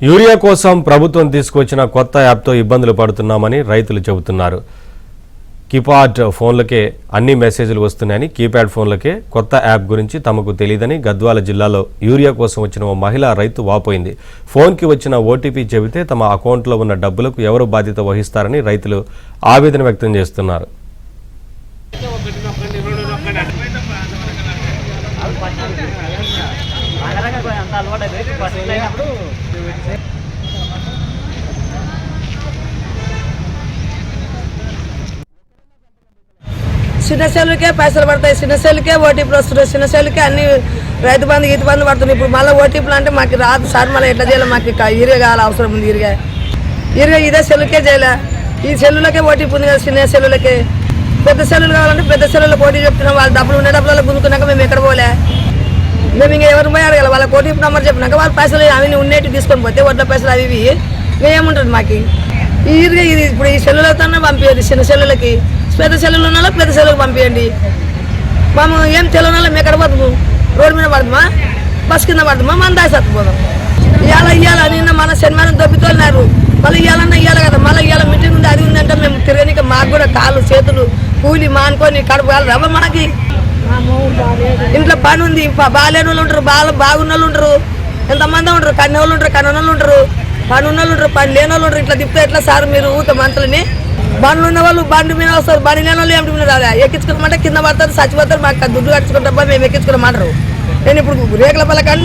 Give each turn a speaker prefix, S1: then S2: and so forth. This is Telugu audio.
S1: యూరియా కోసం ప్రభుత్వం తీసుకొచ్చిన కొత్త యాప్తో ఇబ్బందులు పడుతున్నామని రైతులు చెబుతున్నారు. కీప్యాడ్ ఫోన్లకే అన్ని మెసేజ్లు వస్తున్నాయని, కీప్యాడ్ ఫోన్లకే కొత్త యాప్ గురించి తమకు తెలియదని గద్వాల జిల్లాలో యూరియా కోసం వచ్చిన ఓ మహిళా రైతు వాపోయింది. ఫోన్కి వచ్చిన ఓటీపీ చెబితే తమ అకౌంట్లో ఉన్న డబ్బులకు ఎవరు బాధ్యత వహిస్తారని రైతులు ఆవేదన వ్యక్తం చేస్తున్నారు.
S2: చిన్న సెల్లుకే పైసలు పడతాయి, చిన్న సెల్లుకే ఓటీపీలు వస్తున్నాయి, చిన్న సెల్లుకే అన్ని రైతు బంధు గీత బంధు పడుతుంది. ఇప్పుడు మళ్ళీ ఓటీపీలు అంటే మాకు రాదు సార్, మళ్ళీ ఎట్లా చేయాలి? మాకు యూరియా కావాలి, అవసరం ఉంది. యూరియా ఇదే సెల్లుకే చేయాలి. ఈ సెల్లులకే ఓటీపీ ఉంది కదా, చిన్న సెల్లులకే. పెద్ద సెల్లులు కావాలంటే పెద్ద సెల్లులకు ఓటీపీ చెప్తున్నాం. వాళ్ళ డబ్బులు ఉన్న డబ్బులలో గుంజుకున్నాక మేము ఎక్కడ పోలే, మేము ఇంకా ఎవరు పోయి అడగాలి? వాళ్ళకి ఓటీపీ నెంబర్ చెప్పినాక వాళ్ళ పైసలు అవి ఉన్నట్టు తీసుకొని పోతే వడ్ల పైసలు అవి ఇవి ఏముంటుంది మాకు. ఈ యూరియా ఇది ఇప్పుడు ఈ సెల్లులతో పంపించండి, చిన్న సెల్లులకి. పెద్ద సెల్లులు ఉన్న పెద్ద సెల్లులకు పంపించండి. మేము ఏం తెలియని మేము ఎక్కడ పడుతున్నాం? రోడ్డు మీద పడుతుమా, బస్ కింద పడుతుమా, మన దాసి సత్తుపోదాం. ఇవాళ నిన్న మన శనివారం దొబ్బితోన్నారు, మళ్ళీ ఇవ్వాలన్నా కదా. మళ్ళీ ఇవాళ మీటింగ్ ఉంది, అది ఉందంటే మేము తిరగనిక మాకు కూడా కాళ్ళు చేతులు కూలి మానుకొని కడుపు కాదు రవ్వ. మనకి ఇంట్లో పని ఉంది, బాగాలేని వాళ్ళు ఉంటారు, బాగున్న వాళ్ళు ఉంటారు, ఎంతమంది ఉంటారు, కన్న వాళ్ళు ఉంటారు, కన్నోళ్ళు ఉంటారు, పని ఉన్న వాళ్ళు ఉంటారు, పని లేని వాళ్ళు ఉంటారు. ఇట్లా తిప్పితే ఎట్లా సార్ మీరు ఊత మంత్రులని? బండ్లు ఉన్న వాళ్ళు బండి మీద వస్తారు, బండి లేని వాళ్ళు ఏమిటి మీద రాదా? ఎక్కించుకోమంటే కింద పడతారు, చచ్చిపోతారు. మాకు దుడ్డు కట్టుకుంటా మేము ఎక్కించుకోమంటారు. నేను ఇప్పుడు రేకుల పల్లె కానీ